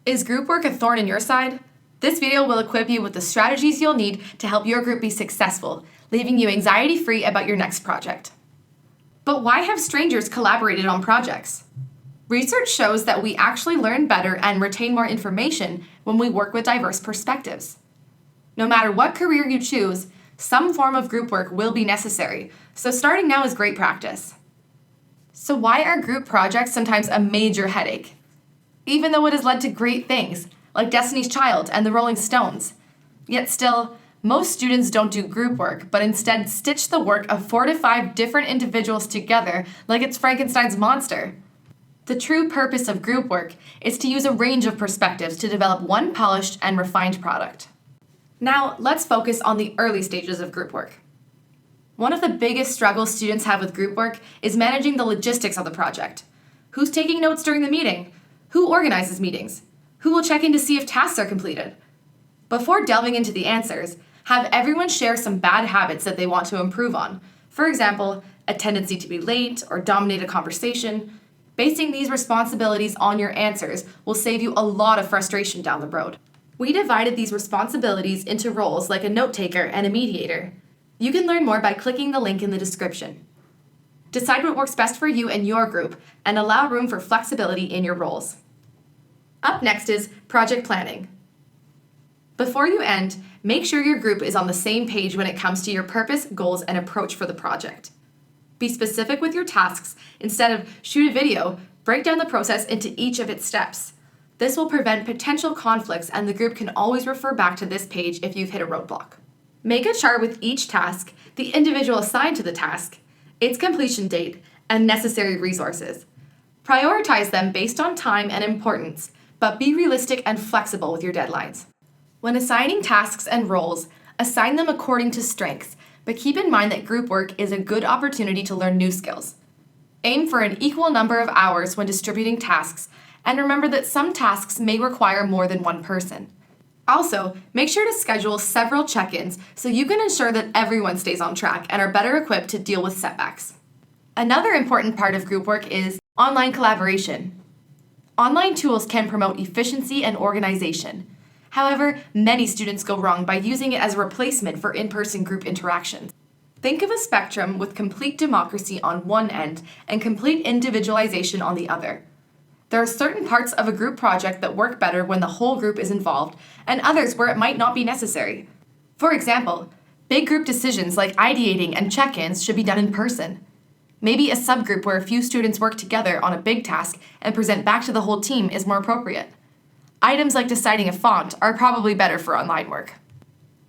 Is group work a thorn in your side? This video will equip you with the strategies you'll need to help your group be successful, leaving you anxiety-free about your next project. But why have strangers collaborated on projects? Research shows that we actually learn better and retain more information when we work with diverse perspectives. No matter what career you choose, some form of group work will be necessary, so starting now is great practice. So why are group projects sometimes a major headache? Even though it has led to great things, like Destiny's Child and the Rolling Stones. Yet still, most students don't do group work, but instead stitch the work of 4 to 5 different individuals together like it's Frankenstein's monster. The true purpose of group work is to use a range of perspectives to develop one polished and refined product. Now, let's focus on the early stages of group work. One of the biggest struggles students have with group work is managing the logistics of the project. Who's taking notes during the meeting? Who organizes meetings? Who will check in to see if tasks are completed? Before delving into the answers, have everyone share some bad habits that they want to improve on. For example, a tendency to be late or dominate a conversation. Basing these responsibilities on your answers will save you a lot of frustration down the road. We divided these responsibilities into roles like a note taker and a mediator. You can learn more by clicking the link in the description. Decide what works best for you and your group, and allow room for flexibility in your roles. Up next is project planning. Before you end, make sure your group is on the same page when it comes to your purpose, goals, and approach for the project. Be specific with your tasks. Instead of shoot a video, break down the process into each of its steps. This will prevent potential conflicts, and the group can always refer back to this page if you've hit a roadblock. Make a chart with each task, the individual assigned to the task, its completion date, and necessary resources. Prioritize them based on time and importance, but be realistic and flexible with your deadlines. When assigning tasks and roles, assign them according to strengths, but keep in mind that group work is a good opportunity to learn new skills. Aim for an equal number of hours when distributing tasks, and remember that some tasks may require more than one person. Also, make sure to schedule several check-ins so you can ensure that everyone stays on track and are better equipped to deal with setbacks. Another important part of group work is online collaboration. Online tools can promote efficiency and organization. However, many students go wrong by using it as a replacement for in-person group interactions. Think of a spectrum with complete democracy on one end and complete individualization on the other. There are certain parts of a group project that work better when the whole group is involved, and others where it might not be necessary. For example, big group decisions like ideating and check-ins should be done in person. Maybe a subgroup where a few students work together on a big task and present back to the whole team is more appropriate. Items like deciding a font are probably better for online work.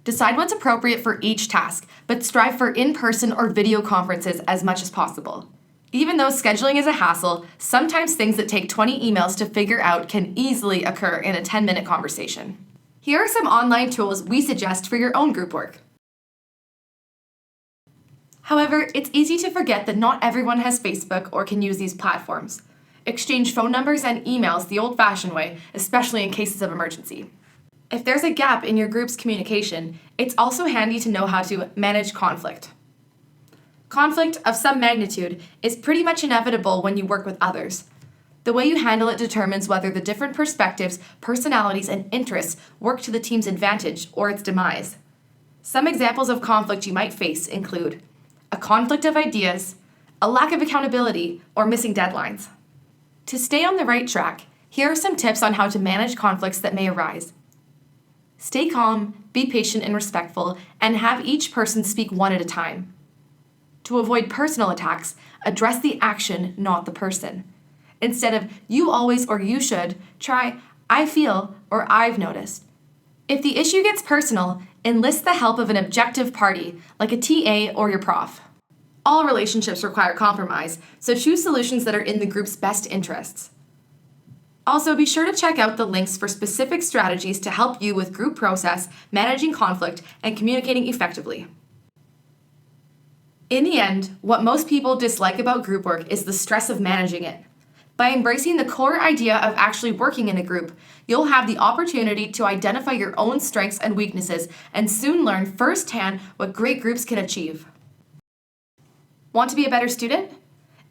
Decide what's appropriate for each task, but strive for in-person or video conferences as much as possible. Even though scheduling is a hassle, sometimes things that take 20 emails to figure out can easily occur in a 10-minute conversation. Here are some online tools we suggest for your own group work. However, it's easy to forget that not everyone has Facebook or can use these platforms. Exchange phone numbers and emails the old-fashioned way, especially in cases of emergency. If there's a gap in your group's communication, it's also handy to know how to manage conflict. Conflict of some magnitude is pretty much inevitable when you work with others. The way you handle it determines whether the different perspectives, personalities, and interests work to the team's advantage or its demise. Some examples of conflict you might face include a conflict of ideas, a lack of accountability, or missing deadlines. To stay on the right track, here are some tips on how to manage conflicts that may arise. Stay calm, be patient and respectful, and have each person speak one at a time. To avoid personal attacks, address the action, not the person. Instead of you always or you should, try I feel or I've noticed. If the issue gets personal, enlist the help of an objective party, like a TA or your prof. All relationships require compromise, so choose solutions that are in the group's best interests. Also, be sure to check out the links for specific strategies to help you with group process, managing conflict, and communicating effectively. In the end, what most people dislike about group work is the stress of managing it. By embracing the core idea of actually working in a group, you'll have the opportunity to identify your own strengths and weaknesses and soon learn firsthand what great groups can achieve. Want to be a better student?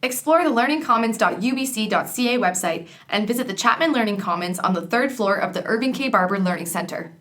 Explore the learningcommons.ubc.ca website and visit the Chapman Learning Commons on the third floor of the Irving K. Barber Learning Center.